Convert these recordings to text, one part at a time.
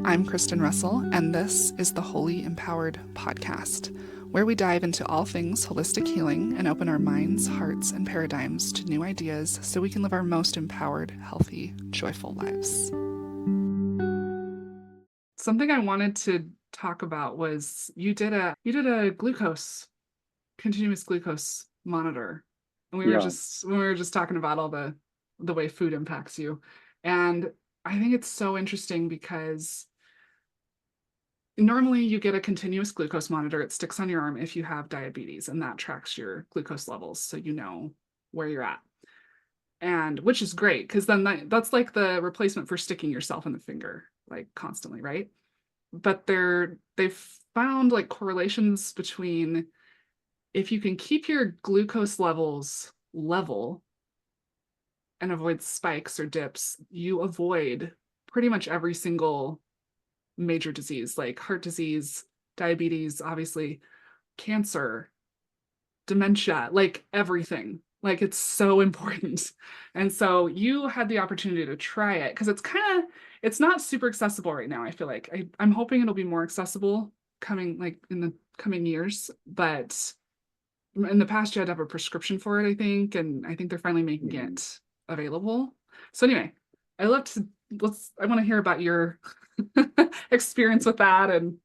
I'm Kristen Russell, and this is the Wholly Empowered Podcast, where we dive into all things holistic healing and open our minds, hearts, and paradigms to new ideas so we can live our most empowered, healthy, joyful lives. Something I wanted to talk about was you did a continuous glucose monitor. And Yeah. we were just talking about all the way food impacts you. And I think it's so interesting because normally you get a continuous glucose monitor. It sticks on your arm if you have diabetes, and that tracks your glucose levels so you know where you're at. And which is great because then that's like the replacement for sticking yourself in the finger like constantly, right? But they've found like correlations between if you can keep your glucose levels level and avoid spikes or dips, you avoid pretty much every single major disease like heart disease, diabetes, obviously, cancer, dementia, like everything. Like it's so important. And so you had the opportunity to try it because it's not super accessible right now. I feel like I'm hoping it'll be more accessible coming like in the coming years. But in the past, you had to have a prescription for it, I think. And I think they're finally making Mhm. it available. So anyway, I love to I want to hear about your experience with that. And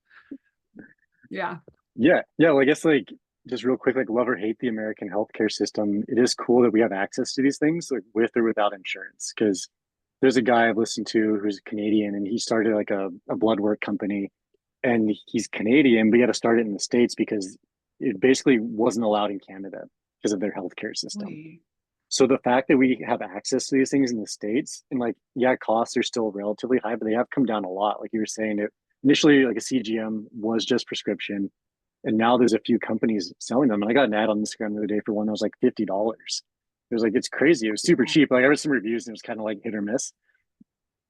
yeah. Yeah. Well, I guess like just real quick, like love or hate the American healthcare system. It is cool that we have access to these things, like with or without insurance. Because there's a guy I've listened to who's Canadian, and he started like a blood work company, and he's Canadian, but he had to start it in the States because it basically wasn't allowed in Canada because of their healthcare system. Really? So the fact that we have access to these things in the States, and like, yeah, costs are still relatively high, but they have come down a lot. Like you were saying, it initially like a CGM was just prescription, and now there's a few companies selling them. And I got an ad on Instagram the other day for one that was like $50. It was like it's crazy. It was super cheap. Like I read some reviews and it was kind of like hit or miss.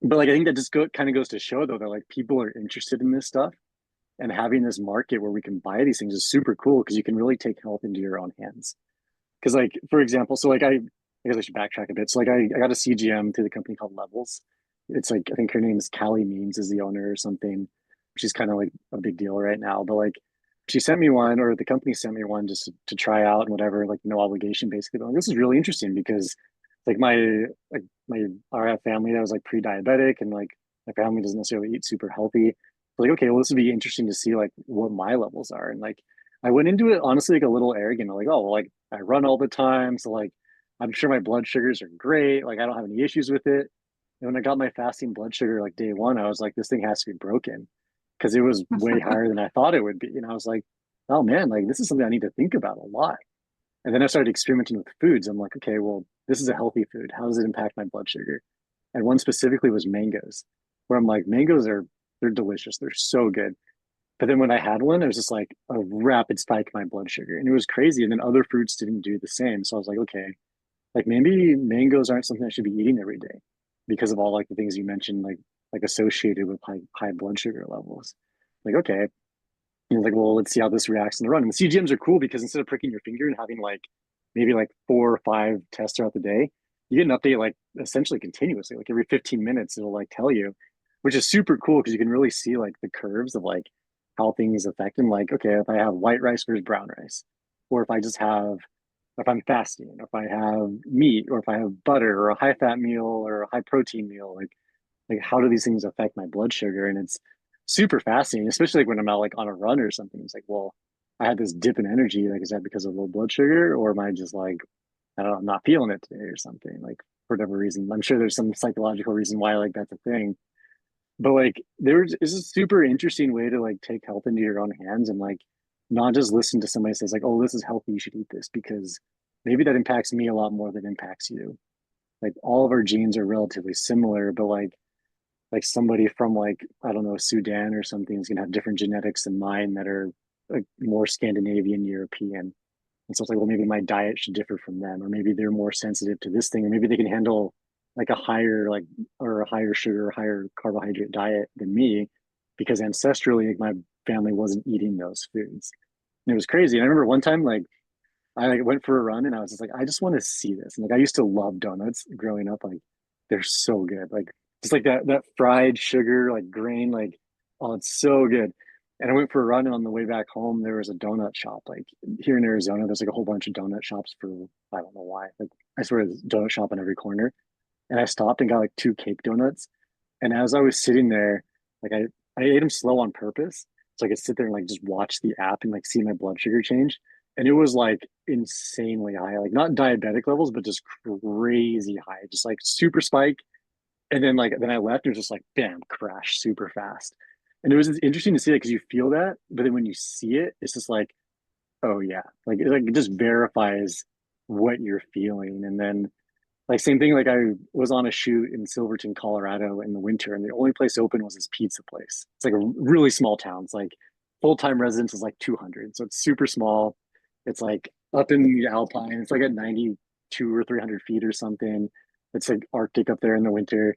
But like I think that just kind of goes to show though that like people are interested in this stuff, and having this market where we can buy these things is super cool because you can really take health into your own hands. Because like for example, so like I guess I should backtrack a bit. So like I got a CGM through the company called Levels. It's like I think her name is Callie Means is the owner or something. She's kind of like a big deal right now. But like she sent me one, or the company sent me one just to try out and whatever, like no obligation basically. But like, this is really interesting because like my our family that was like pre-diabetic, and like my family doesn't necessarily eat super healthy. So like, okay, well, this would be interesting to see like what my levels are. And like I went into it honestly like a little arrogant, like, oh well, like I run all the time, so like I'm sure my blood sugars are great. Like I don't have any issues with it. And when I got my fasting blood sugar like day one, I was like, this thing has to be broken because it was way higher than I thought it would be. And I was like, oh man, like this is something I need to think about a lot. And then I started experimenting with foods. I'm like, okay, well, this is a healthy food. How does it impact my blood sugar? And one specifically was mangoes, where I'm like, mangoes are they're delicious. They're so good. But then when I had one, it was just like a rapid spike in my blood sugar. And it was crazy. And then other fruits didn't do the same. So I was like, okay, like maybe mangoes aren't something I should be eating every day because of all like the things you mentioned, like associated with high blood sugar levels. Like, okay. And like, well, let's see how this reacts in the run. And the CGMs are cool because instead of pricking your finger and having like maybe like 4 or 5 tests throughout the day, you get an update like essentially continuously. Like every 15 minutes, it'll like tell you, which is super cool because you can really see like the curves of like how things affect them. Like, okay, if I have white rice versus brown rice, or if I just have, if I'm fasting, or if I have meat, or if I have butter, or a high fat meal, or a high protein meal, like how do these things affect my blood sugar? And it's super fascinating, especially like when I'm out like on a run or something. It's like, well, I had this dip in energy. Like, is that because of low blood sugar, or am I just like, I don't know, I'm not feeling it today or something? Like for whatever reason, I'm sure there's some psychological reason why like that's a thing. But like there's is a super interesting way to like take health into your own hands and like not just listen to somebody who says like, oh, this is healthy, you should eat this because maybe that impacts me a lot more than it impacts you. Like all of our genes are relatively similar, but like somebody from like I don't know Sudan or something is gonna have different genetics than mine that are like more Scandinavian European. And so it's like, well, maybe my diet should differ from them, or maybe they're more sensitive to this thing, or maybe they can handle like a higher like or a higher sugar, higher carbohydrate diet than me, because ancestrally like, my family wasn't eating those foods. And it was crazy. And I remember one time like I like went for a run and I was just like, I just want to see this. And like I used to love donuts growing up. Like they're so good. Like just like that fried sugar, like grain, like, oh, it's so good. And I went for a run, and on the way back home, there was a donut shop. Like here in Arizona, there's like a whole bunch of donut shops for, I don't know why. Like I swear there's a donut shop on every corner. And I stopped and got like two cake donuts. And as I was sitting there, like I ate them slow on purpose. So I could sit there and like just watch the app and like see my blood sugar change. And it was like insanely high, like not diabetic levels, but just crazy high, just like super spike. And then then I left and it was just like bam, crash super fast. And it was interesting to see that because you feel that, but then when you see it, it's just like, oh yeah, like it just verifies what you're feeling. And then like same thing, like I was on a shoot in Silverton, Colorado in the winter, and the only place open was this pizza place. It's like a really small town. It's like full-time residents is like 200. So it's super small. It's like up in the Alpine. It's like at 92 or 300 feet or something. It's like Arctic up there in the winter.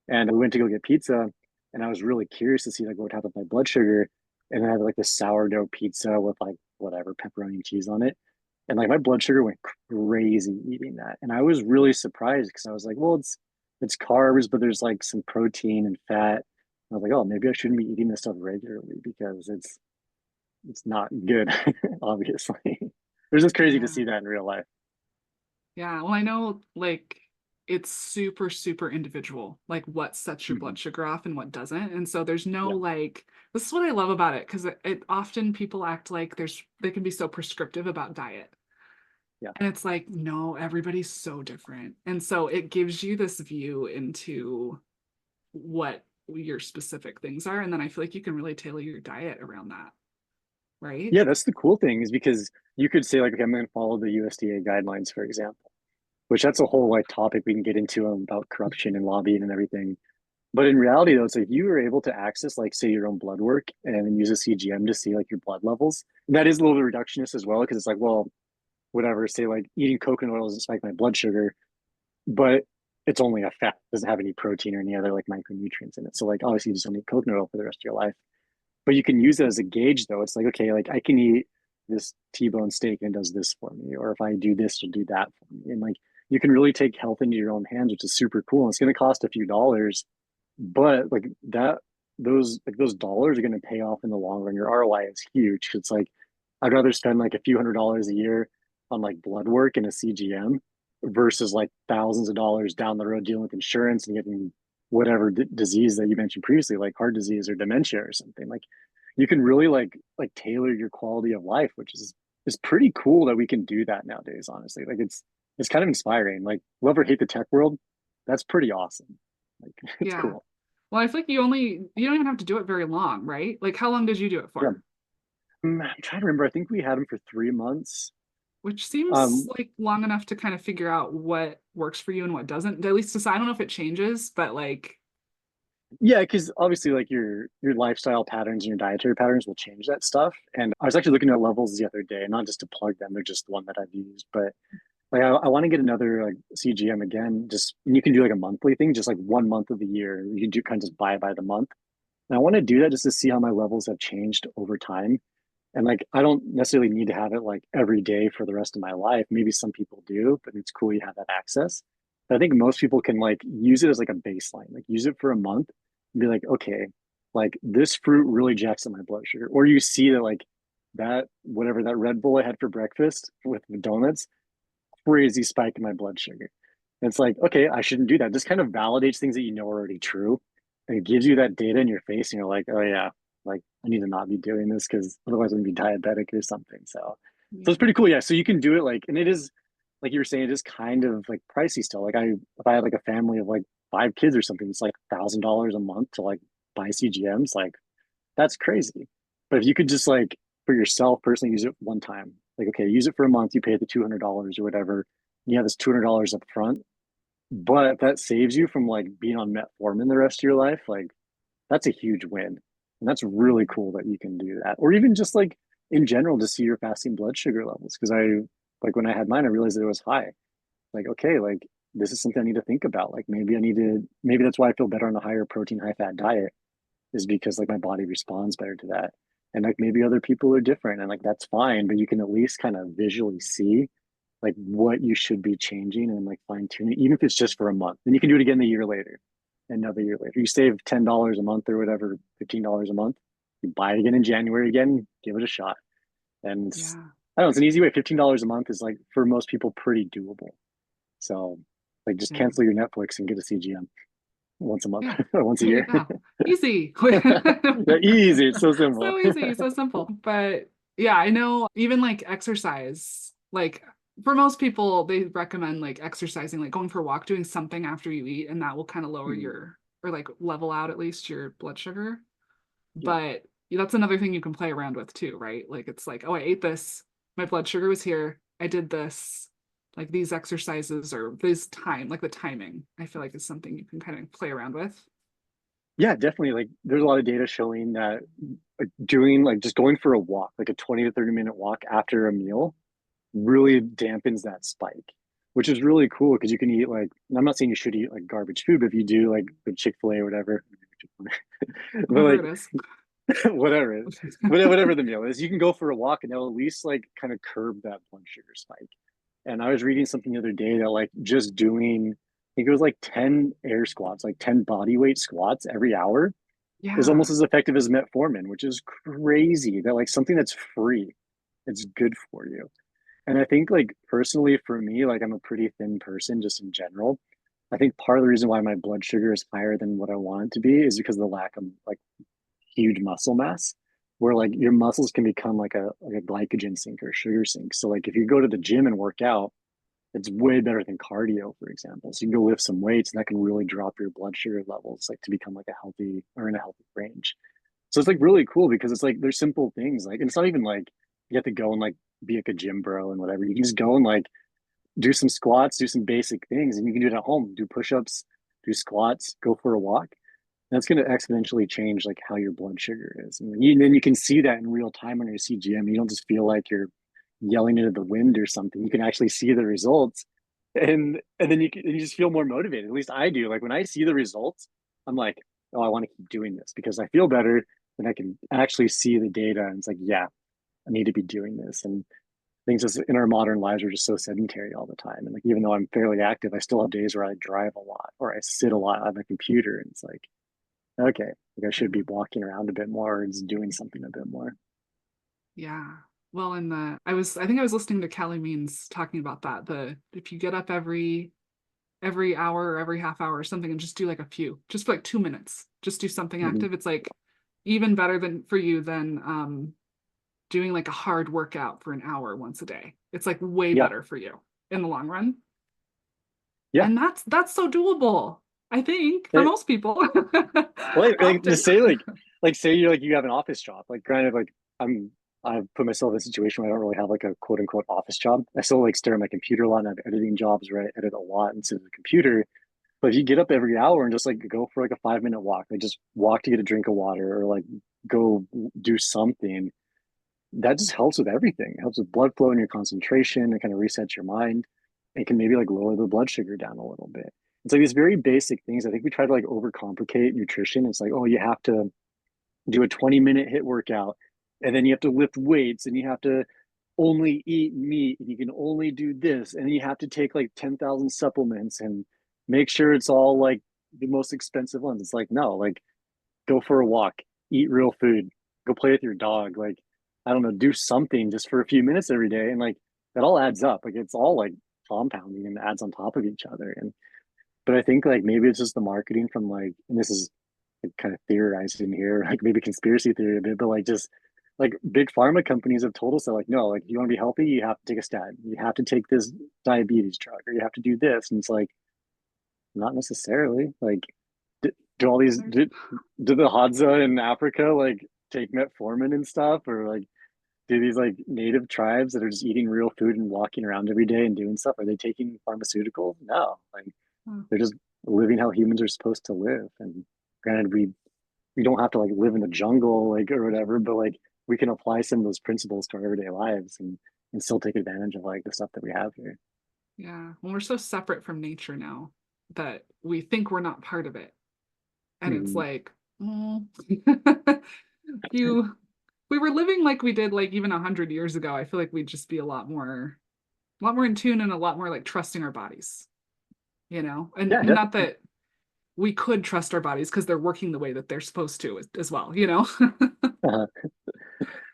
And we went to go get pizza, and I was really curious to see like what would happen with my blood sugar. And I had like the sourdough pizza with like whatever pepperoni and cheese on it. And like my blood sugar went crazy eating that. And I was really surprised because I was like, well, it's carbs, but there's like some protein and fat. I was like, oh, maybe I shouldn't be eating this stuff regularly because it's not good, obviously. It was just crazy to Yeah. see that in real life. Yeah. Well, I know like it's super, super individual, like what sets your Mhm. blood sugar off and what doesn't. And so there's no Yeah. like, this is what I love about it because it often people act like they can be so prescriptive about diet. Yeah. And it's like, no, everybody's so different. And so it gives you this view into what your specific things are. And then I feel like you can really tailor your diet around that, right? Yeah, that's the cool thing is because you could say like, okay, I'm going to follow the USDA guidelines, for example, which that's a whole like topic we can get into about corruption and lobbying and everything. But in reality, though, it's like you were able to access, like, say, your own blood work and then use a CGM to see like your blood levels. That is a little bit reductionist as well, because it's like, well, whatever, say like eating coconut oil doesn't spike my blood sugar, but it's only a fat, it doesn't have any protein or any other like micronutrients in it. So like obviously you just don't eat coconut oil for the rest of your life. But you can use it as a gauge though. It's like, okay, like I can eat this T-bone steak and it does this for me. Or if I do this, it'll do that for me. And like you can really take health into your own hands, which is super cool. And it's gonna cost a few dollars, but like that those dollars are going to pay off in the long run. Your ROI is huge. It's like I'd rather spend like a few $100s a year on like blood work and a CGM versus like thousands of dollars down the road dealing with insurance and getting whatever disease that you mentioned previously, like heart disease or dementia or something. Like you can really like tailor your quality of life, which is pretty cool that we can do that nowadays. Honestly, like it's kind of inspiring. Like love or hate the tech world, that's pretty awesome. Like it's Yeah. cool. Well, I feel like you don't even have to do it very long, right? Like how long did you do it Yeah. for? I'm trying to remember. I think we had him for 3 months. Which seems Um, like long enough to kind of figure out what works for you and what doesn't. At least to, I don't know if it changes, but like, yeah, because obviously, like your lifestyle patterns and your dietary patterns will change that stuff. And I was actually looking at levels the other day, not just to plug them; they're just the one that I've used. But like, I want to get another like CGM again. Just and you can do like a monthly thing, just like 1 month of the year. You can do kind of just buy by the month. And I want to do that just to see how my levels have changed over time. And like, I don't necessarily need to have it like every day for the rest of my life. Maybe some people do, but it's cool you have that access. But I think most people can like use it as like a baseline, like use it for a month and be like, okay, like this fruit really jacks up my blood sugar. Or you see that like that, whatever that Red Bull I had for breakfast with the donuts, crazy spike in my blood sugar. And it's like, okay, I shouldn't do that. Just kind of validates things that you know are already true. And it gives you that data in your face, and you're like, oh yeah, like I need to not be doing this because otherwise I'm gonna be diabetic or something. So it's yeah, pretty cool. Yeah. So you can do it like, and it is like you were saying, it is kind of like pricey still. Like if I had like a family of like 5 kids or something, it's like $1,000 a month to like buy CGMs. Like that's crazy. But if you could just like for yourself personally use it one time, like okay, use it for a month, you pay the $200 or whatever, you have this $200 up front. But if that saves you from like being on metformin the rest of your life, like that's a huge win. And that's really cool that you can do that. Or even just like in general to see your fasting blood sugar levels. Cause I like when I had mine, I realized that it was high. Like, okay, like this is something I need to think about. Like maybe that's why I feel better on a higher protein, high fat diet is because like my body responds better to that. And like maybe other people are different and like that's fine, but you can at least kind of visually see like what you should be changing and like fine tuning, even if it's just for a month. Then you can do it again a year later. another year later. You save $10 a month or whatever, $15 a month. You buy it again in January again, give it a shot. And Yeah. I don't know, it's an easy way. $15 a month is like for most people pretty doable. So like just Yeah. cancel your Netflix and get a CGM once a month Yeah. or once a There you year. go. Easy. Yeah, easy. It's so simple. So easy, so simple. But yeah, I know even like exercise, like for most people, they recommend like exercising, like going for a walk, doing something after you eat, and that will kind of lower Mhm. your or like level out at least your blood sugar. Yeah. But that's another thing you can play around with too, right? Like it's like, oh, I ate this, my blood sugar was here, I did this, like these exercises or this time, like the timing, I feel like is something you can kind of play around with. Yeah, definitely. Like there's a lot of data showing that like, doing like just going for a walk, like a 20 to 30-minute walk after a meal really dampens that spike, which is really cool because you can eat like, I'm not saying you should eat like garbage food, but if you do like the Chick-fil-A or whatever, but Whatever like it is. whatever it, whatever the meal is, you can go for a walk and they'll at least like kind of curb that blood sugar spike. And I was reading something the other day that like just doing, I think it was like 10 air squats, like 10 body weight squats every hour is almost Yeah. as effective as metformin, which is crazy that like something that's free, it's good for you. And I think like personally for me, like I'm a pretty thin person just in general. I think part of the reason why my blood sugar is higher than what I want it to be is because of the lack of like huge muscle mass, where like your muscles can become like a glycogen sink or sugar sink. So like if you go to the gym and work out, it's way better than cardio, for example. So you can go lift some weights and that can really drop your blood sugar levels like to become like a healthy or in a healthy range. So it's like really cool because it's like there's simple things like and it's not even like you have to go and like be like a gym bro and whatever. You can just go and like do some squats, do some basic things, and you can do it at home. Do push-ups, do squats, go for a walk. That's going to exponentially change like how your blood sugar is, and then you can see that in real time on your CGM. You don't just feel like you're yelling into the wind or something. You can actually see the results, and then you just feel more motivated. At least I do. Like when I see the results, I'm like, oh, I want to keep doing this because I feel better. Then I can actually see the data, and it's like, yeah, I need to be doing this. And things just in our modern lives are just so sedentary all the time. And like even though I'm fairly active, I still have days where I drive a lot or I sit a lot on my computer, and it's like, okay, like I should be walking around a bit more and just doing something a bit more. Yeah. Well, in the I think I was listening to Callie Means talking about that. The if you get up every hour or every half hour or something and just do like a few, just for like 2 minutes, just do something Mm-hmm. active. It's like even better than for you than doing like a hard workout for an hour once a day. It's like way Yeah, better for you in the long run. yeah. And that's so doable, I think, for It, most people. well, like to Often. say like say you're like you have an office job. Like granted, like I've put myself in a situation where I don't really have like a quote unquote office job. I still like stare at my computer a lot and I have editing jobs where I edit a lot into the computer. But if you get up every hour and just like go for like a 5 minute walk, like just walk to get a drink of water or like go do something, that just helps with everything. It helps with blood flow and your concentration. It kind of resets your mind. It can maybe like lower the blood sugar down a little bit. It's like these very basic things. I think we try to like overcomplicate nutrition. It's like, oh, you have to do a 20-minute hit workout and then you have to lift weights and you have to only eat meat and you can only do this and you have to take like 10,000 supplements and make sure it's all like the most expensive ones. It's like, no, like go for a walk, eat real food, go play with your dog. Like, I don't know, do something just for a few minutes every day. And like that all adds up. Like it's all like compounding and adds on top of each other. And but I think like maybe it's just the marketing from like, and this is like, kind of theorizing here, like maybe conspiracy theory a bit, but like just like big pharma companies have told us that like, no, like you want to be healthy, you have to take a statin, you have to take this diabetes drug, or you have to do this. And it's like, not necessarily. Like, do all these do the Hadza in Africa like take metformin and stuff, or like do these like native tribes that are just eating real food and walking around every day and doing stuff? Are they taking pharmaceuticals? No, like they're just living how humans are supposed to live. And granted, we don't have to like live in the jungle like or whatever, but like we can apply some of those principles to our everyday lives and still take advantage of like the stuff that we have here. Yeah. When we're so separate from nature now that we think we're not part of it. And it's Mm-hmm. like, mm. you we were living like we did like even 100 years ago, I feel like we'd just be a lot more in tune and a lot more like trusting our bodies, you know? And Yeah, not definitely. that we could trust our bodies because they're working the way that they're supposed to as well, you know? Uh,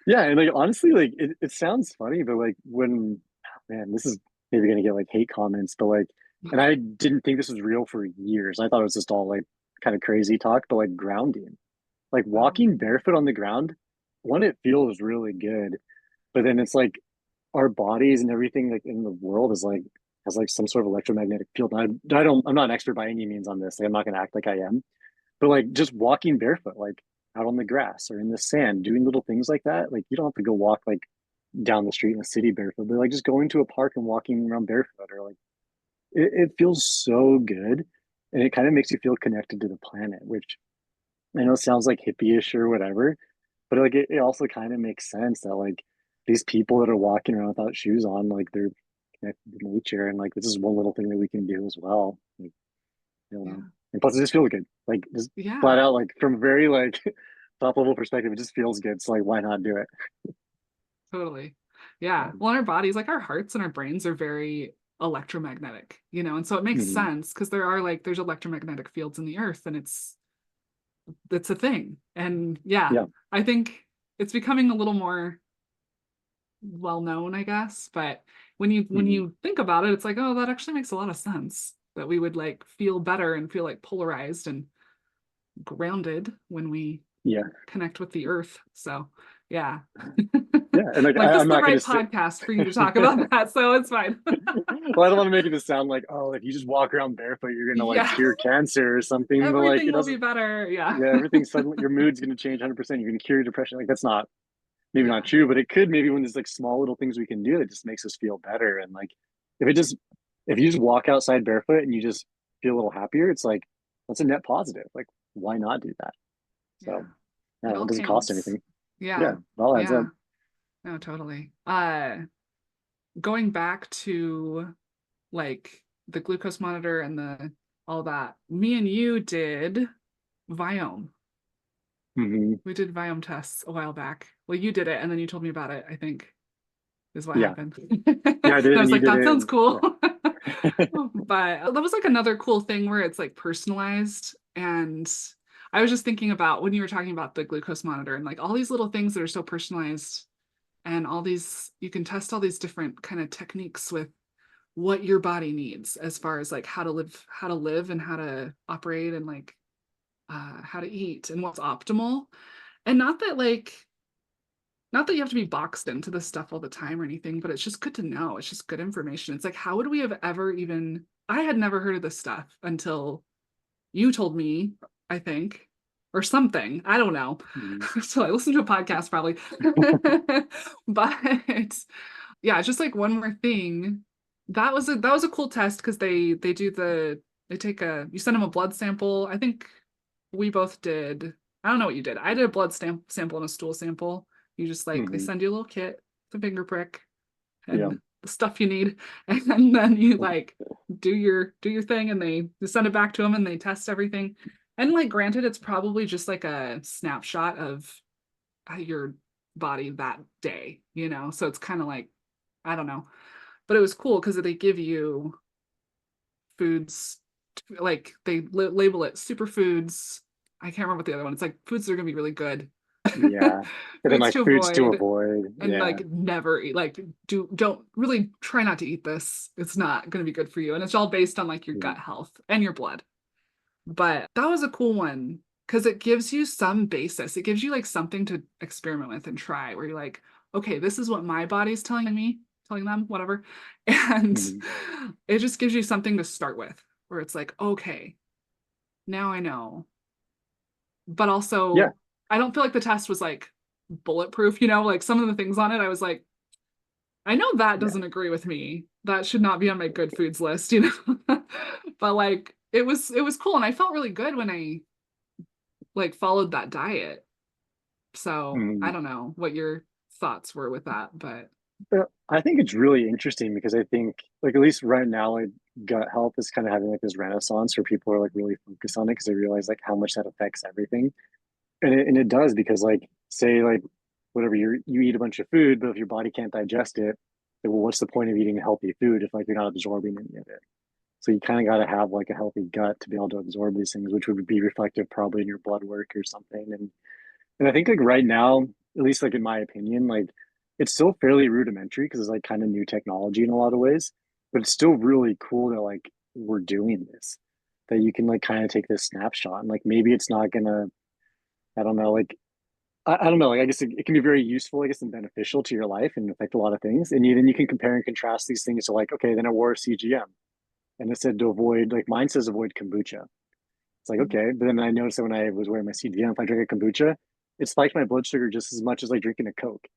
yeah, and like honestly, like it sounds funny, but like when man, this is maybe gonna get like hate comments, but like, and I didn't think this was real for years. I thought it was just all like kind of crazy talk, but like grounding, like walking Um, barefoot on the ground, one, it feels really good, but then it's like our bodies and everything like in the world is like has like some sort of electromagnetic field. I don't, I'm not an expert by any means on this. Like, I'm not gonna act like I am, but like just walking barefoot, like out on the grass or in the sand, doing little things like that. Like you don't have to go walk like down the street in the city barefoot, but like just going to a park and walking around barefoot or like it feels so good. And it kind of makes you feel connected to the planet, which I know sounds like hippie-ish or whatever, but like it also kind of makes sense that like these people that are walking around without shoes on, like they're connected to nature, and like this is one little thing that we can do as well. Like, I don't know. yeah. And plus, it just feels good. Like just Yeah, flat out, like from a very like top level perspective, it just feels good. So like, why not do it? totally. Yeah. Well, our bodies, like our hearts and our brains are very electromagnetic, you know, and so it makes Mhm. sense because there are like there's electromagnetic fields in the earth and it's a thing. And yeah, Yeah. I think it's becoming a little more well known, I guess. But when Mhm. you think about it, it's like, oh, that actually makes a lot of sense that we would like feel better and feel like polarized and grounded when we Yeah. connect with the earth. So yeah. Yeah. And like, Like this I'm is the not going to right say, podcast for you to talk about that, so it's fine. well, I don't want to make it sound like, oh, if you just walk around barefoot, you're going to like Yeah. cure cancer or something. But like, Everything it will be doesn't, better. Yeah. yeah, everything suddenly, your mood's going to change 100%. You're going to cure your depression. Like, that's not, maybe not Yeah. true, but it could maybe when there's like small little things we can do that just makes us feel better. And like, if it just, if you just walk outside barefoot and you just feel a little happier, it's like, that's a net positive. Like, why not do that? Yeah. So, yeah, It it all doesn't cost counts. anything. Yeah, Yeah. it all adds up. Yeah. No, totally. Going back to like the glucose monitor and the all that, me and you did Viome. Hmm. We did Viome tests a while back. Well, you did it and then you told me about it, I think, is what Yeah. happened. Yeah, I And did I it was and you like, did that it. sounds And cool. yeah. But that was like another cool thing where it's like personalized. And I was just thinking about when you were talking about the glucose monitor and like all these little things that are so personalized and all these, you can test all these different kind of techniques with what your body needs as far as like how to live and how to operate and like how to eat and what's optimal. And not that you have to be boxed into this stuff all the time or anything, but it's just good to know. It's just good information. It's like, how would we have ever even, I had never heard of this stuff until you told me, I think, or something. I don't know. Mhm. So I listened to a podcast probably. But yeah, it's just like one more thing. That was a cool test because they do they take a you send them a blood sample. I think we both did. I don't know what you did. I did a blood sample and a stool sample. You just like they Mhm. send you a little kit, the finger prick, Yeah. and the stuff you need, and then you like do your thing, and they send it back to them, and they test everything. And like, granted, it's probably just like a snapshot of your body that day, you know. So it's kind of like I don't know, but it was cool because they give you foods like they label it superfoods. I can't remember what the other one. It's like foods that are gonna be really good, Yeah. And then foods like to foods to avoid, avoid. and Yeah. like never eat. Like don't really try not to eat this. It's not gonna be good for you, and it's all based on like your Mhm. gut health and your blood. But that was a cool one because it gives you some basis. It gives you like something to experiment with and try where you're like, okay, this is what my body's telling me, telling them, whatever. And Mhm. it just gives you something to start with where it's like, okay, now I know. But Yeah. also, I don't feel like the test was like bulletproof, you know, like some of the things on it, I was like, I know that Yeah. doesn't agree with me. That should not be on my good foods list, you know. But like it was cool and I felt really good when I like followed that diet. So I Mhm. don't know what your thoughts were with that, but But I think it's really interesting because I think like at least right now like gut health is kind of having like this renaissance where people are like really focused on it because they realize like how much that affects everything. And it does because like say like whatever you eat a bunch of food, but if your body can't digest it, then well, what's the point of eating healthy food if like you're not absorbing any of it? So you kind of got to have like a healthy gut to be able to absorb these things, which would be reflective probably in your blood work or something. And I think like right now, at least like in my opinion, like it's still fairly rudimentary because it's like kind of new technology in a lot of ways, but it's still really cool that like we're doing this, that you can like kind of take this snapshot and like maybe it's not gonna, I don't know, like I don't know, like I guess it can be very useful, I guess, and beneficial to your life and affect a lot of things. And then you can compare and contrast these things to like, okay, then I wore a CGM and it said to avoid, like mine says avoid kombucha. It's like, okay. But then I noticed that when I was wearing my CGM, if I drink a kombucha, it spiked my blood sugar just as much as like drinking a Coke.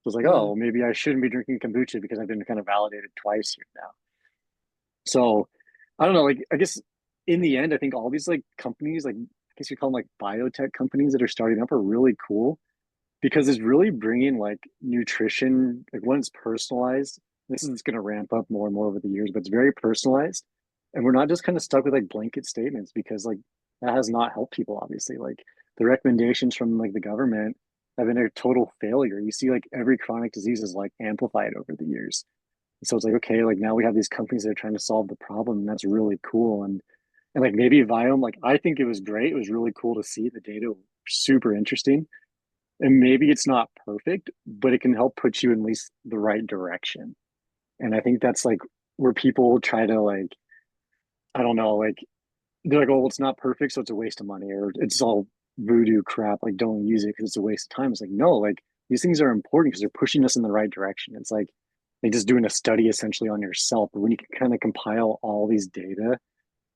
So it's like, oh, Mm. well, maybe I shouldn't be drinking kombucha because I've been kind of validated twice here now. So I don't know, like I guess in the end, I think all these like companies, like I guess you call them like biotech companies that are starting up are really cool because it's really bringing like nutrition, like when it's personalized. This is going to ramp up more and more over the years, but it's very personalized. And we're not just kind of stuck with like blanket statements because like that has not helped people, obviously. Like the recommendations from like the government have been a total failure. You see like every chronic disease is like amplified over the years. So it's like, okay, like now we have these companies that are trying to solve the problem, and that's really cool. And like maybe Viome, like I think it was great. It was really cool to see the data, super interesting. And maybe it's not perfect, but it can help put you in at least the right direction. And I think that's like where people try to like, I don't know, like they're like, oh, well, it's not perfect, so it's a waste of money, or it's all voodoo crap. Like, don't use it because it's a waste of time. It's like, no, like these things are important because they're pushing us in the right direction. It's like just doing a study essentially on yourself. But when you can kind of compile all these data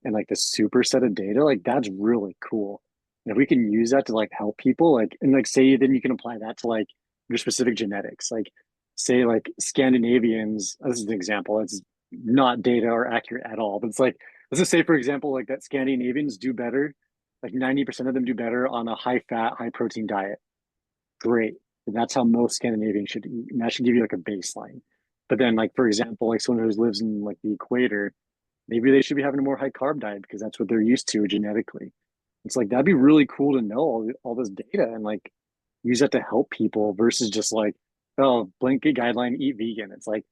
and like the super set of data, like that's really cool. And if we can use that to like help people, like and like say then you can apply that to like your specific genetics. Like say like Scandinavians, this is an example, it's not data or accurate at all, but it's like let's just say for example, like that Scandinavians do better, like 90% of them do better on a high fat, high protein diet. Great. And that's how most Scandinavians should eat. And that should give you like a baseline. But then like for example, like someone who lives in like the equator, maybe they should be having a more high carb diet because that's what they're used to genetically. It's like that'd be really cool to know all this data and like use that to help people versus just like, oh, blanket guideline, eat vegan. It's like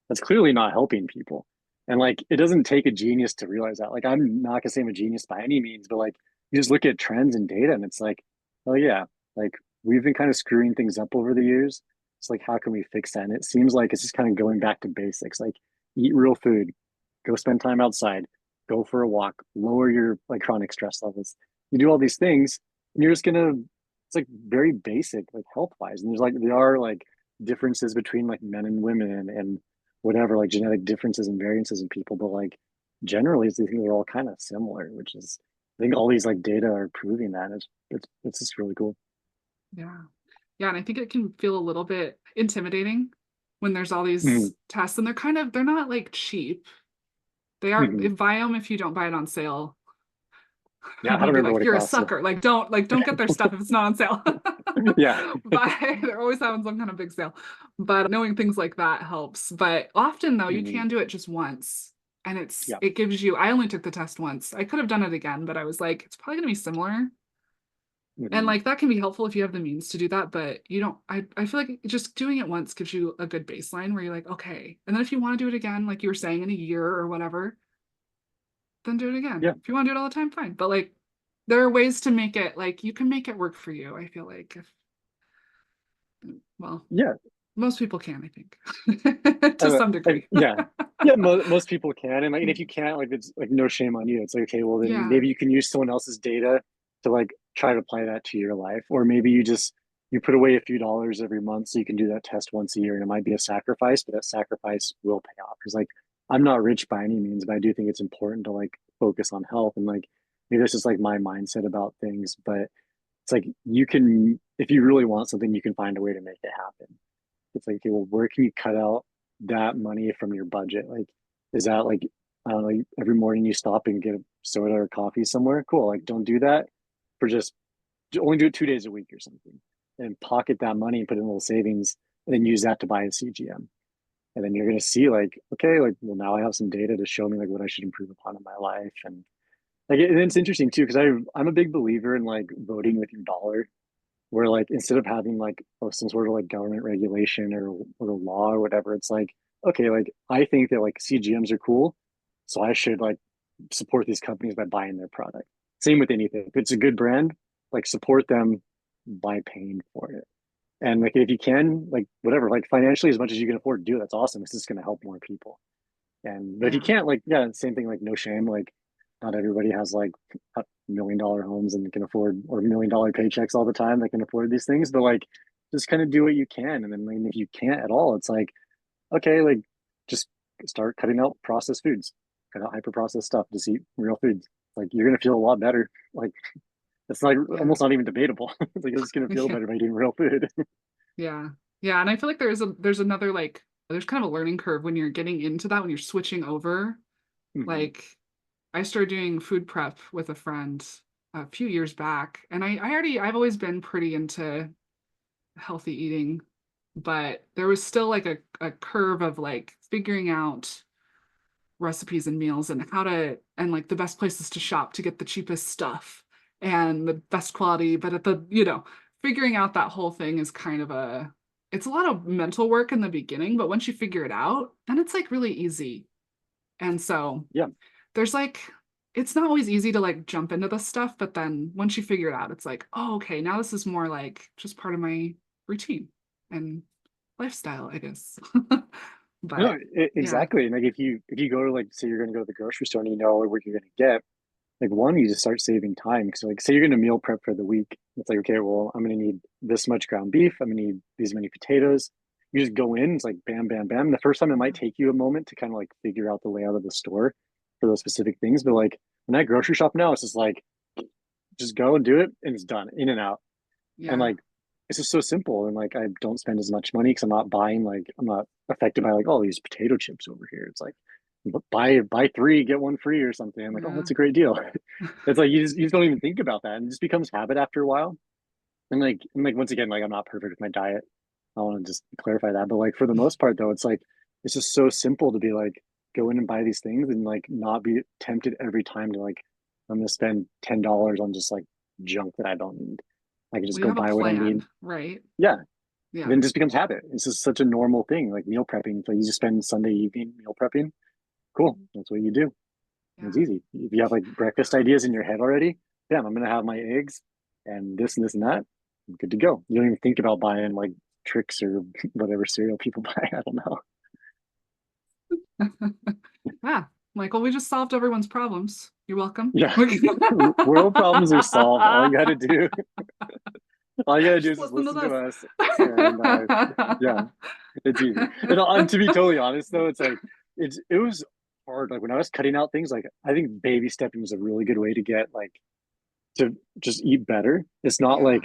that's clearly not helping people. And like it doesn't take a genius to realize that. Like I'm not gonna say I'm a genius by any means, but like you just look at trends and data and it's like, oh yeah, like we've been kind of screwing things up over the years. It's like how can we fix that? And it seems like it's just kind of going back to basics, like eat real food, go spend time outside, go for a walk, lower your like chronic stress levels. You do all these things, and you're just gonna. It's like very basic, like health wise. And there are like differences between like men and women and whatever, like genetic differences and variances in people, but like generally, these things are all kind of similar, which is I think all these like data are proving that. It's just really cool. Yeah. Yeah. And I think it can feel a little bit intimidating when there's all Mm-hmm. these tests and they're not like cheap. They are Mm-hmm. if Viome, if you don't buy it on sale, Yeah, I'm I don't gonna be remember like, what it you're a costs. So. sucker. Like don't get their stuff if it's not on sale. Yeah. But they're always having some kind of big sale. But knowing things like that helps. But often though, you Mm-hmm. can do it just once. And Yeah. it gives you, I only took the test once. I could have done it again, but I was like, it's probably gonna be similar. And Mm-hmm. like that can be helpful if you have the means to do that, but you don't, I feel like just doing it once gives you a good baseline where you're like, okay. And then if you want to do it again, like you were saying in a year or whatever, then do it again. Yeah. If you want to do it all the time, fine. But like there are ways to make it like you can make it work for you. I feel like if well, Yeah. most people can, I think, to some degree. Yeah, yeah. Most people can, and like, and if you can't, like, it's like no shame on you. It's like, okay, well, then Yeah. maybe you can use someone else's data to like try to apply that to your life, or maybe you put away a few dollars every month so you can do that test once a year, and it might be a sacrifice, but that sacrifice will pay off. Because like I'm not rich by any means, but I do think it's important to like focus on health and like maybe this is like my mindset about things, but it's like you can if you really want something, you can find a way to make it happen. It's like, okay, well, where can you cut out that money from your budget? Like, is that like, I don't know, every morning you stop and get a soda or coffee somewhere? Cool. Like, don't do that for just only do it 2 days a week or something and pocket that money and put in a little savings and then use that to buy a CGM. And then you're going to see like, okay, like, well, now I have some data to show me like what I should improve upon in my life. And like, and it's interesting too, because I'm a big believer in like voting with your dollar where like instead of having like oh, some sort of like government regulation or law or whatever, it's like okay, like I think that like CGMs are cool, so I should like support these companies by buying their product. Same with anything. If it's a good brand, like support them by paying for it. And like if you can, like whatever, like financially as much as you can afford to do, that's awesome. It's just going to help more people. And but if you Yeah. can't, like yeah, same thing. Like no shame. Like not everybody has like $1 million homes and can afford or $1 million paychecks all the time. That can afford these things, but like just kind of do what you can. And then like, if you can't at all, it's like okay, like just start cutting out processed foods, cut out hyper processed stuff. Just eat real foods. Like you're gonna feel a lot better. Like it's like Yeah. almost not even debatable. It's like you're just gonna feel Yeah. better by eating real food. Yeah. Yeah. And I feel like there's another like there's kind of a learning curve when you're getting into that, when you're switching over. Hmm. Like I started doing food prep with a friend a few years back, and I've always been pretty into healthy eating, but there was still like a curve of like figuring out recipes and meals and how to and like the best places to shop to get the cheapest stuff and the best quality, but at the, figuring out that whole thing is kind of it's a lot of mental work in the beginning, but once you figure it out, then it's like really easy. And so Yeah, there's like it's not always easy to like jump into this stuff, but then once you figure it out, it's like, oh, okay, now this is more like just part of my routine and lifestyle, I guess. no, But yeah, exactly. And like if you go to like say you're gonna go to the grocery store and you know what you're gonna get, like one, you just start saving time. Because like say you're gonna meal prep for the week. It's like, okay, well, I'm gonna need this much ground beef, I'm gonna need these many potatoes. You just go in, it's like bam, bam, bam. The first time it might take you a moment to kind of like figure out the layout of the store for those specific things. But like when I grocery shop now, it's just like just go and do it and it's done, in and out. And yeah, like it's just so simple. And like I don't spend as much money because I'm not buying like I'm not affected by like all these potato chips over here. It's like buy three, get one free or something. I'm like, oh, yeah, that's a great deal. It's like you just don't even think about that. And it just becomes habit after a while. And like once again, like I'm not perfect with my diet. I want to just clarify that. But like for the most part though, it's like it's just so simple to be like go in and buy these things and like not be tempted every time to like I'm gonna spend $10 on just like junk that I don't need. I can just well, you go have a buy what I need. plan, right? Yeah. Yeah, Then it just becomes habit. It's just such a normal thing, like meal prepping. So you just spend Sunday evening meal prepping. Cool. That's what you do. It's yeah, easy. If you have like breakfast ideas in your head already, damn, I'm gonna have my eggs and this and that. I'm good to go. You don't even think about buying like tricks or whatever cereal people buy. I don't know. yeah. Like, well, we just solved everyone's problems. You're welcome. Yeah. World problems are solved. All you gotta do Just is just listen to listen to this. us. And yeah, it's easy. And to be totally honest though, it's like it was hard. Like when I was cutting out things, like I think baby stepping was a really good way to get like to just eat better. It's not like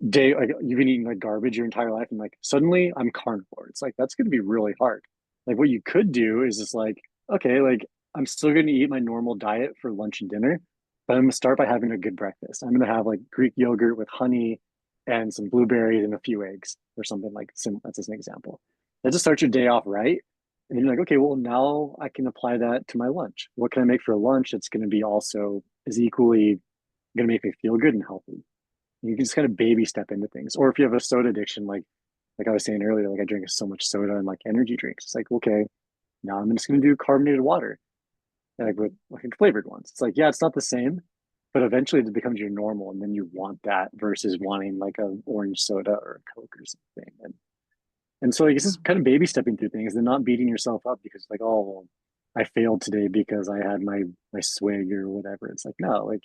Yeah. like you've been eating like garbage your entire life and like suddenly I'm carnivore. It's like that's gonna be really hard. Like what you could do is just like, okay, like I'm still gonna eat my normal diet for lunch and dinner, but I'm gonna start by having a good breakfast. I'm gonna have like Greek yogurt with honey and some blueberries and a few eggs or something like that's just an example. That just starts your day off right. And then you're like, okay, well now I can apply that to my lunch. What can I make for a lunch that's gonna be also is equally gonna make me feel good and healthy? You can just kind of baby step into things. Or if you have a soda addiction, like I was saying earlier, like I drink so much soda and like energy drinks. It's like, okay, now I'm just gonna do carbonated water, like with like flavored ones. It's like, yeah, it's not the same, but eventually it becomes your normal, and then you want that versus wanting like a orange soda or a Coke or something. And so I guess Yeah. it's kind of baby stepping through things and not beating yourself up because like, oh well, I failed today because I had my swig or whatever. It's like, no, like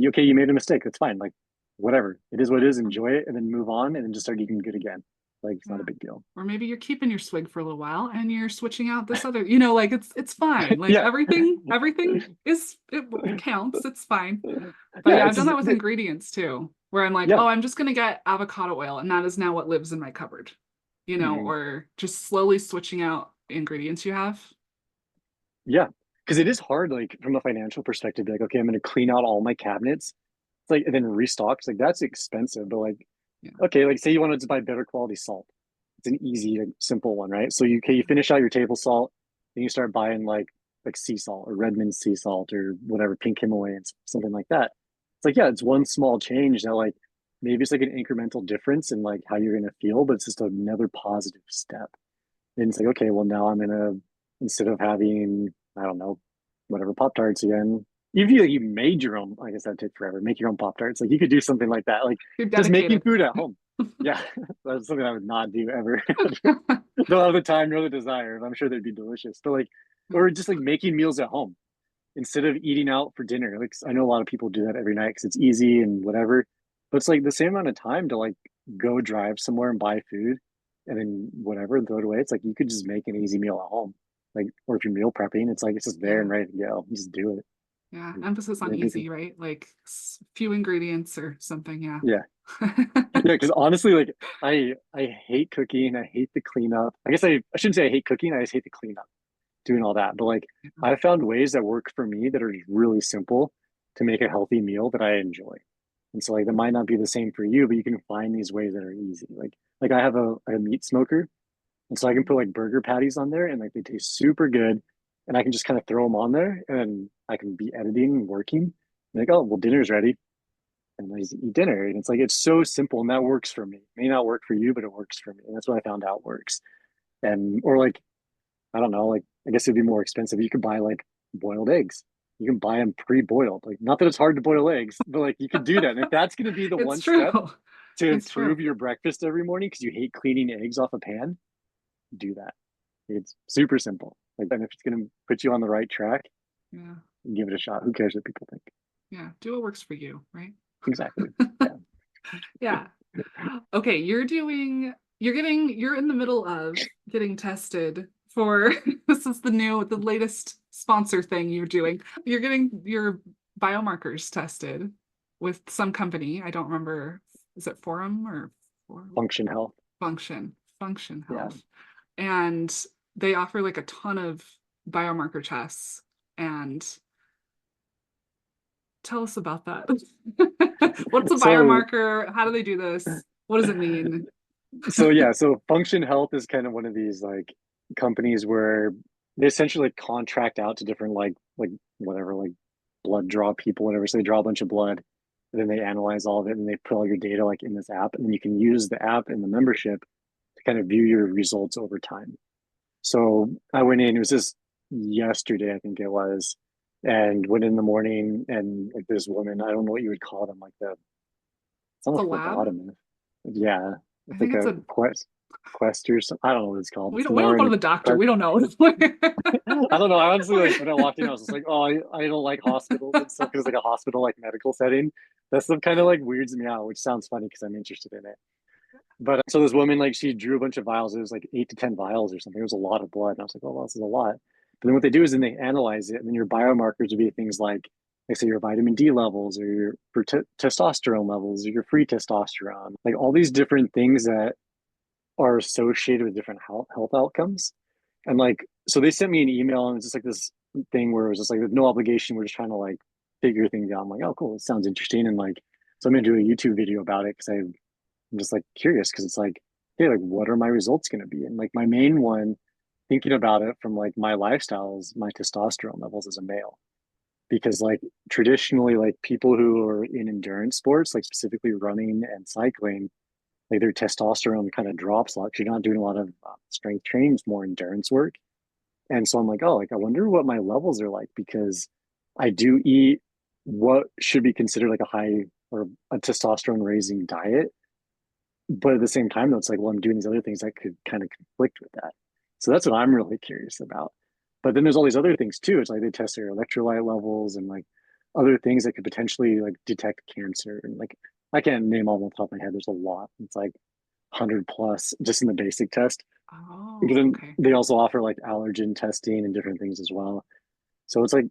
okay, you made a mistake. That's fine. Like, whatever. It is what it is. Enjoy it and then move on and then just start eating good again. Like, it's not a Yeah. big deal. Or maybe you're keeping your swig for a little while and you're switching out this other, like it's fine. Like Yeah. everything it counts. It's fine. But Yeah. yeah, I've It's done just, that with ingredients too, where I'm like, yeah. oh, I'm just gonna get avocado oil, and that is now what lives in my cupboard, Mhm. or just slowly switching out ingredients you have. Yeah. Because it is hard, like, from a financial perspective, like, okay, I'm going to clean out all my cabinets. It's like, and then restock. It's like, that's expensive. But, like, Yeah. okay, like, say you wanted to buy better quality salt. It's an easy, like, simple one, right? So, okay, you finish out your table salt, then you start buying, like sea salt or Redmond sea salt or whatever, pink Himalayan, something like that. It's like, yeah, it's one small change that, like, maybe it's like an incremental difference in, like, how you're going to feel, but it's just another positive step. And it's like, okay, well, now I'm going to, instead of having, I don't know, whatever Pop-Tarts again. Even if you made your own, I guess that'd take forever. Make your own Pop-Tarts. Like you could do something like that. Like You're just making dedicated. food at home. Yeah, that's something I would not do ever. Don't have the time nor the desire. And I'm sure they'd be delicious. But like, or just like making meals at home instead of eating out for dinner. Like I know a lot of people do that every night because it's easy and whatever. But it's like the same amount of time to like go drive somewhere and buy food and then whatever and throw it away. It's like you could just make an easy meal at home. Like, or if you're meal prepping, it's like it's just there and Yeah. ready to go. You just do it. Yeah. Emphasis on Maybe, easy, right? Like few ingredients or something. Yeah. yeah. Yeah, because honestly, like I hate cooking. I hate the cleanup. I guess I shouldn't say I hate cooking. I just hate the cleanup, doing all that. But like I found ways that work for me that are just really simple to make a healthy meal that I enjoy. And so like that might not be the same for you, but you can find these ways that are easy. Like I have a meat smoker, and so I can put like burger patties on there, and like they taste super good, and I can just kind of throw them on there, and I can be editing and working. And like, oh well, dinner's ready, and I just eat dinner. And it's like it's so simple, and that works for me. It may not work for you, but it works for me, and that's what I found out works. And or like I don't know, like I guess it'd be more expensive. You could buy like boiled eggs. You can buy them pre-boiled. Like not that it's hard to boil eggs, but like you could do that. And if that's going to be the It's one true. step to It's true. improve your breakfast every morning because you hate cleaning eggs off a pan, do that. It's super simple. Like, and if it's going to put you on the right track, Yeah. give it a shot. Who cares what people think? Yeah. Do what works for you, right? Exactly. Yeah. Yeah. Okay, you're in the middle of getting tested for this is the latest sponsor thing you're doing. You're getting your biomarkers tested with some company. I don't remember, is it Forum or Function health. Function Yeah. Health. And they offer like a ton of biomarker tests. And tell us about that. What's a So biomarker? How do they do this? What does it mean? so Function Health is kind of one of these like companies where they essentially like, contract out to different like whatever like blood draw people, whatever. So they draw a bunch of blood, and then they analyze all of it, and they put all your data like in this app, and then you can use the app and the membership to kind of view your results over time. So I went in. It was just yesterday, I think it was, and went in the morning, and like this woman, I don't know what you would call them, like the it's It's a almost lab. phlebotomist. Yeah, I it's think like it's a a quest or something. I don't know what it's called. It's an we don't go to RN. the doctor. We don't know. I don't know. I honestly like when I walked in, I was just like, oh, I don't like hospitals and stuff because like a hospital like medical setting. That stuff kind of like weirds me out, which sounds funny because I'm interested in it. But so this woman, like, she drew a bunch of vials. It was like 8 to 10 vials or something. It was a lot of blood. And I was like, oh, well, this is a lot. But then what they do is then they analyze it, and then your biomarkers would be things like say your vitamin D levels or your testosterone levels or your free testosterone, like all these different things that are associated with different health outcomes. And like, so they sent me an email, and it's just like this thing where it was just like, there's no obligation. We're just trying to like figure things out. I'm like, oh, cool. It sounds interesting. And like, so I'm going to do a YouTube video about it because I'm just like curious because it's like, hey, like, what are my results going to be? And like, my main one, thinking about it from like my lifestyle is my testosterone levels as a male. Because like traditionally, like people who are in endurance sports, like specifically running and cycling, like their testosterone kind of drops a lot. You're not doing a lot of strength training, it's more endurance work. And so I'm like, oh, like I wonder what my levels are like because I do eat what should be considered like a high or a testosterone raising diet. But at the same time, though, it's like, well, I'm doing these other things that could kind of conflict with that. So that's what I'm really curious about. But then there's all these other things too. It's like they test your electrolyte levels and like other things that could potentially like detect cancer. And like I can't name all off the top of my head. There's a lot. It's like 100 plus just in the basic test. But Oh, then okay. they also offer like allergen testing and different things as well. So it's like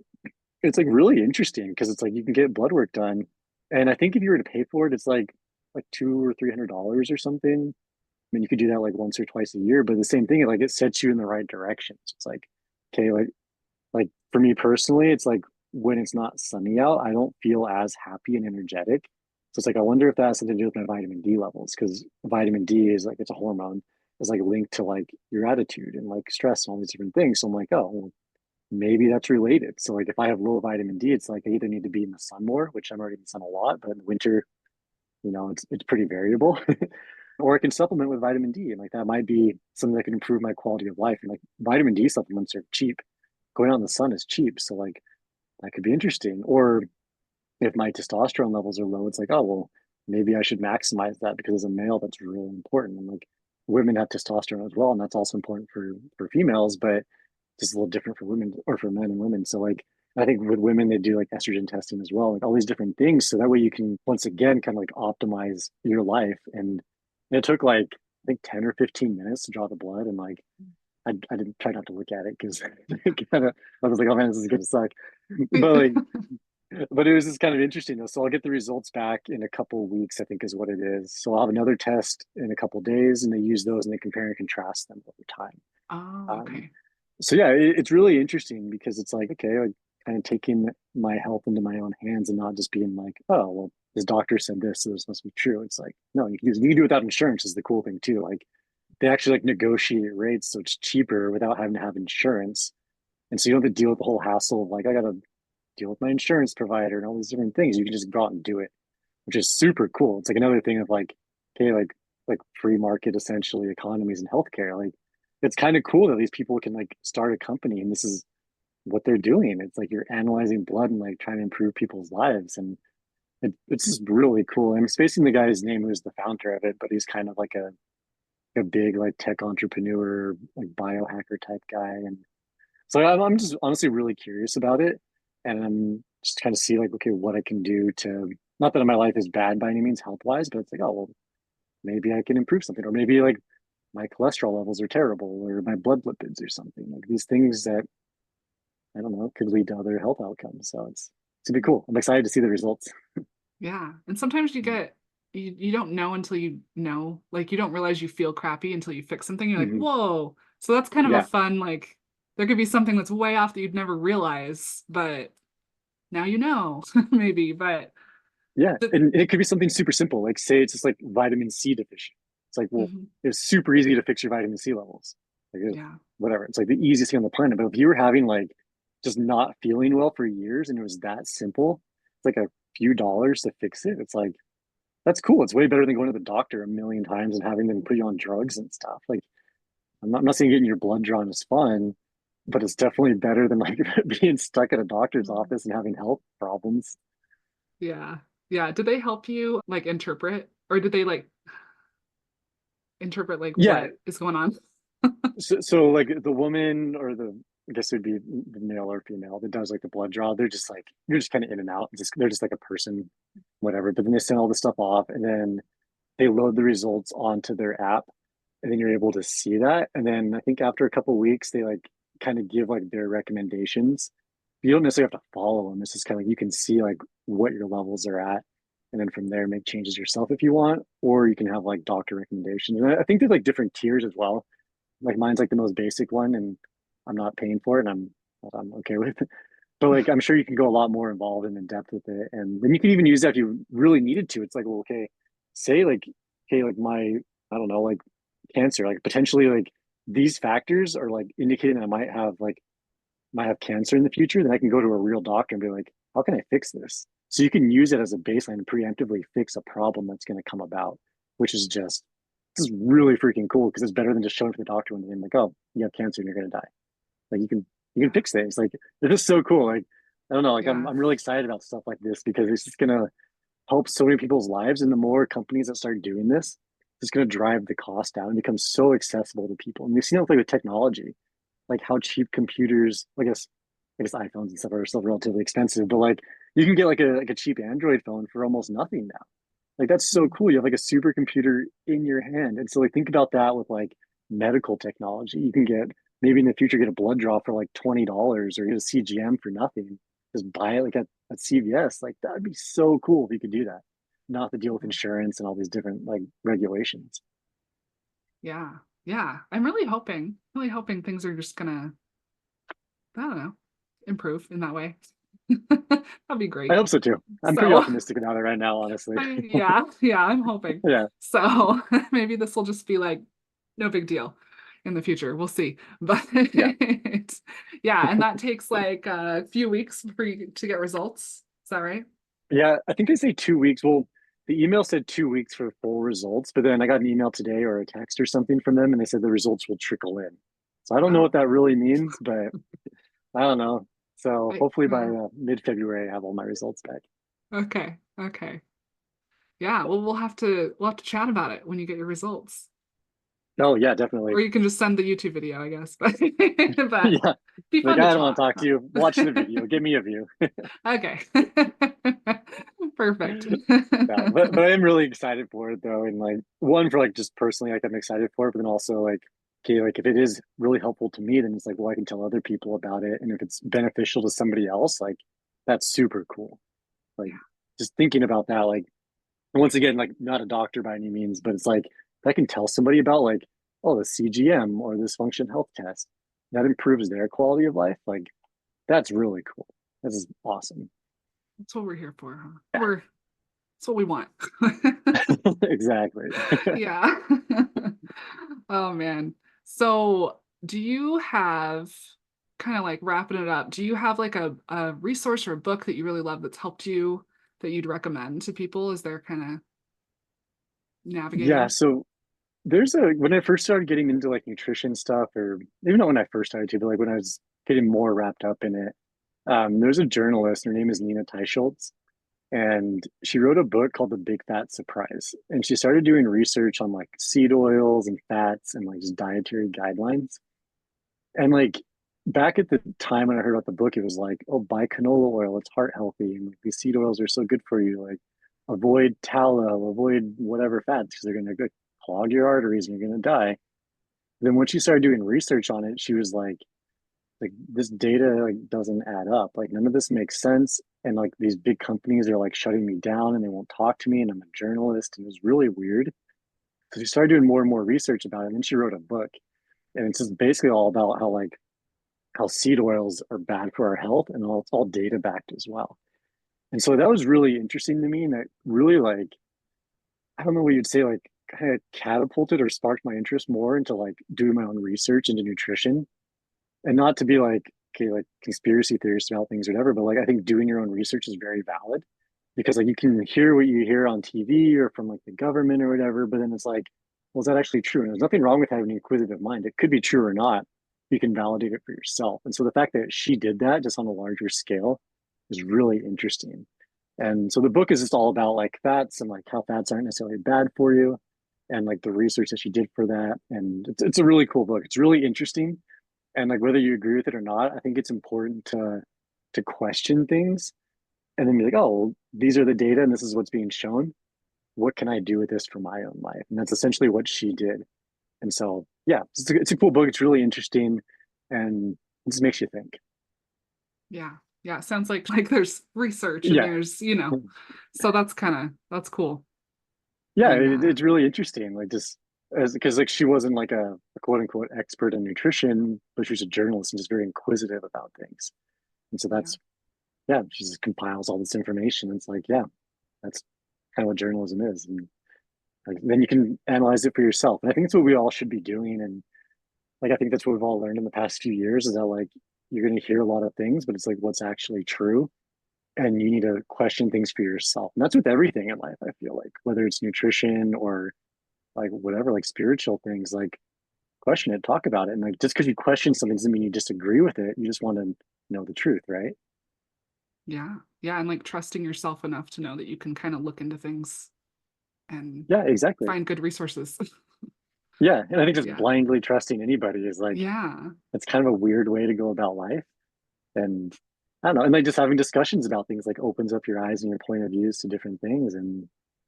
really interesting because it's like you can get blood work done. And I think if you were to pay for it, it's like $200 or $300 or something. I mean, you could do that like once or twice a year, but the same thing, like it sets you in the right direction. So it's like, okay, like for me personally, it's like when it's not sunny out, I don't feel as happy and energetic. So it's like I wonder if that has something to do with my vitamin D levels, because vitamin D is like it's a hormone, is like linked to like your attitude and like stress and all these different things. So I'm like, oh, well, maybe that's related. So like if I have low vitamin D, it's like I either need to be in the sun more, which I'm already in the sun a lot, but in the winter, it's pretty variable. Or I can supplement with vitamin D, and like that might be something that can improve my quality of life. And like vitamin D supplements are cheap, going out in the sun is cheap. So like that could be interesting. Or if my testosterone levels are low, it's like, oh, well, maybe I should maximize that because as a male, that's really important. And like women have testosterone as well. And that's also important for females, but just a little different for women or for men and women. So like, I think with women, they do like estrogen testing as well, like all these different things. So that way you can once again kind of like optimize your life. And it took like, I think 10 or 15 minutes to draw the blood. And like, I didn't try not to look at it because I was like, oh man, this is gonna suck. But like, but it was just kind of interesting though. So I'll get the results back in a couple of weeks, I think is what it is. So I'll have another test in a couple of days, and they use those and they compare and contrast them over time. Oh, Um, okay. so yeah, it's really interesting because it's like, okay, like kind of taking my health into my own hands and not just being like, oh, well, this doctor said this, so this must be true. It's like, no, you can do it without insurance is the cool thing too. Like they actually like negotiate rates so it's cheaper without having to have insurance. And so you don't have to deal with the whole hassle of like, I gotta deal with my insurance provider and all these different things. You can just go out and do it, which is super cool. It's like another thing of like, okay, like free market essentially economies in healthcare. Like it's kind of cool that these people can like start a company and this is what they're doing. It's like you're analyzing blood and like trying to improve people's lives. And it's just really cool. I'm spacing the guy's name who's the founder of it, but he's kind of like a big like tech entrepreneur, like biohacker type guy. And so I'm just honestly really curious about it. And I'm just kind of see like, okay, what I can do to, not that my life is bad by any means health wise, but it's like, oh, well, maybe I can improve something. Or maybe like my cholesterol levels are terrible or my blood lipids or something. Like these things that, I don't know, could lead to other health outcomes. So it's gonna be cool. I'm excited to see the results. Yeah. And sometimes you don't know until you know. Like you don't realize you feel crappy until you fix something. You're like, Mhm. whoa. So that's kind of a Yeah. fun, like there could be something that's way off that you'd never realize, but now you know, maybe. But Yeah, the, and it could be something super simple, like say it's just like vitamin C deficient. It's like, well, mhm, it's super easy to fix your vitamin C levels. Like yeah. whatever. It's like the easiest thing on the planet. But if you were having like just not feeling well for years and it was that simple, it's like a few dollars to fix it. It's like that's cool. It's way better than going to the doctor a million times and having them put you on drugs and stuff. Like I'm not saying getting your blood drawn is fun, but it's definitely better than like being stuck at a doctor's Mm. office and having health problems. Yeah. Yeah. Did they help you like interpret or did they like interpret like Yeah, what is going on? so like the woman or the I guess it'd be the male or female that does like the blood draw. They're just like you're just kind of in and out. Just they're just like a person, whatever. But then they send all the stuff off, and then they load the results onto their app, and then you're able to see that. And then I think after a couple of weeks, they like kind of give like their recommendations. You don't necessarily have to follow them. It's just kind of like you can see like what your levels are at, and then from there make changes yourself if you want, or you can have like doctor recommendations. And I think there's like different tiers as well. Like mine's like the most basic one, and I'm not paying for it, and I'm okay with it. But like I'm sure you can go a lot more involved and in depth with it, and then you can even use that if you really needed to. It's like, well, okay, say like, okay, like my I don't know, like cancer, like potentially like these factors are like indicating that I might have cancer in the future. Then I can go to a real doctor and be like, how can I fix this? So you can use it as a baseline and preemptively fix a problem that's going to come about, which is just this is really freaking cool because it's better than just showing up to the doctor and being like, oh, you have cancer and you're gonna die. Like you can Yeah. fix things. Like it's just so cool. Like I don't know, like I'm Yeah. I'm really excited about stuff like this because it's just gonna help so many people's lives. And the more companies that start doing this, it's gonna drive the cost down and become so accessible to people. And we've seen it with, like with technology, like how cheap computers, I guess iPhones and stuff are still relatively expensive, but like you can get like a cheap Android phone for almost nothing now. Like that's so Mm. cool. You have like a supercomputer in your hand. And so like think about that with like medical technology. You can get maybe in the future get a blood draw for like $20 or get a CGM for nothing. Just buy it like at CVS. Like that'd be so cool if you could do that. Not to deal with insurance and all these different like regulations. Yeah. Yeah. I'm really hoping things are just gonna, I don't know, improve in that way. That'd be I great. hope so too. I'm pretty So, optimistic about it right now, honestly. yeah, I'm hoping. Yeah. So maybe this will just be like no big deal in the future. We'll see. But Yeah. yeah, and that takes like a few weeks for you to get results. Is that right? Yeah. I think they say 2 weeks. Well, the email said 2 weeks for full results, but then I got an email today or a text or something from them and they said the results will trickle in. So I don't know Oh, what that really means, but I don't know. So I, hopefully by mid-February, I have all my results back. okay. Okay. Yeah. Well, we'll have to chat about it when you get your results. Oh yeah, Or definitely. you can just send the YouTube video, I guess. But Yeah. be Like fun to I don't want to talk. talk to you. Watch the video. Give me a view. Okay. Perfect. Yeah, but I am really excited for it though, and like one for like just personally, like I'm excited for it, but then also like okay, like if it is really helpful to me, then it's like well, I can tell other people about it, and if it's beneficial to somebody else, like that's super cool. Like Yeah. just thinking about that, like once again, like not a doctor by any means, but it's like if I can tell somebody about like oh the CGM or this function health test that improves their quality of life, like that's really cool. This is awesome. That's what we're here for, huh? That's what we want. Exactly. Yeah. Oh man. So, do you have kind of like wrapping it up? Do you have like a resource or a book that you really love that's helped you that you'd recommend to people as they're kind of Yeah, navigating? so there's a when I first started getting into like nutrition stuff, or even not when I first started to, but like when I was getting more wrapped up in it, there's a journalist. Her name is Nina Teicholz, and she wrote a book called The Big Fat Surprise. And she started doing research on like seed oils and fats and like just dietary guidelines. And like back at the time when I heard about the book, it was like, oh, buy canola oil, it's heart healthy, and like, these seed oils are so good for you. Like avoid tallow, avoid whatever fats because they're gonna clog your arteries and you're gonna die. Then when she started doing research on it, she was like this data like doesn't add up. Like none of this makes sense. And like these big companies are like shutting me down and they won't talk to me. And I'm a journalist, and it was really weird. So she started doing more and more research about it. And then she wrote a book, and it's just basically all about how like how seed oils are bad for our health, and it's all data backed as well. And so that was really interesting to me, and that really like I don't know what you'd say like kind of catapulted or sparked my interest more into like doing my own research into nutrition, and not to be like okay like conspiracy theorists about things or whatever, but like I think doing your own research is very valid because like you can hear what you hear on TV or from like the government or whatever, but then it's like, well, is that actually true? And there's nothing wrong with having an inquisitive mind. It could be true or not. You can validate it for yourself. And so the fact that she did that just on a larger scale is really interesting. And so the book is just all about like fats and like how fats aren't necessarily bad for you and like the research that she did for that. And it's a really cool book. It's really interesting. And like whether you agree with it or not, I think it's important to question things and then be like, oh, well, these are the data and this is what's being shown. What can I do with this for my own life? And that's essentially what she did. And so, yeah, it's a cool book. It's really interesting and it just makes you think. Yeah. Yeah. It sounds like there's research and Yeah. there's. So that's cool. Yeah, And it's really interesting. Like just as because like she wasn't like a quote unquote expert in nutrition, but she was a journalist and just very inquisitive about things. And so yeah. that's yeah, she just compiles all this information. It's like, yeah, that's kind of what journalism is. And like, then you can analyze it for yourself. And I think that's what we all should be doing. And like I think that's what we've all learned in the past few years is that like you're going to hear a lot of things, but it's like what's actually true, and you need to question things for yourself. And that's with everything in life. I feel like whether it's nutrition or like whatever, like spiritual things, like question it, talk about it, and like just because you question something doesn't mean you disagree with it. You just want to know the truth, right? Yeah. Yeah. And like trusting yourself enough to know that you can kind of look into things and Yeah, exactly. find good resources. Yeah, and I think just Yeah. blindly trusting anybody is like Yeah. it's kind of a weird way to go about life. And I don't know, and like just having discussions about things like opens up your eyes and your point of views to different things, and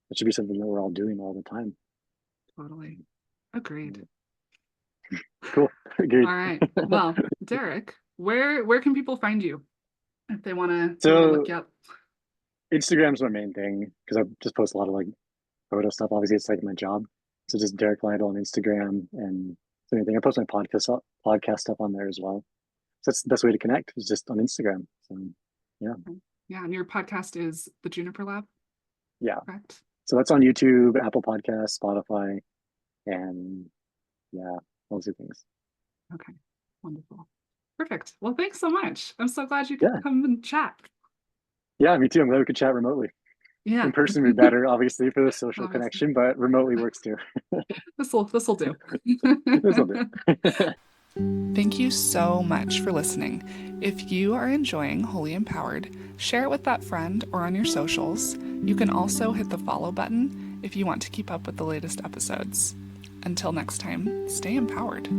it should be something that we're all doing all the time. Totally. Agreed. Cool, All agreed. right. Well, Derrick, where can people find you if they want to look So you up? Instagram's my main thing because I just post a lot of like photo stuff. Obviously, it's like my job. So just Derrick Lytle on Instagram and anything. I post my podcast stuff on there as well. So that's the best way to connect is just on Instagram. So yeah, Yeah, and your podcast is the Juniper Lab, yeah. correct? So that's on YouTube, Apple Podcasts, Spotify, and yeah, those are things. Okay. Wonderful. Perfect. Well, thanks so much. I'm so glad you could Yeah, come and chat. yeah, me too. I'm glad we could chat remotely. Yeah. In person would be better, obviously, for the social Obviously. connection, but remotely works too. This will do. This will do. Thank you so much for listening. If you are enjoying Wholly Empowered, share it with that friend or on your socials. You can also hit the follow button if you want to keep up with the latest episodes. Until next time, stay empowered.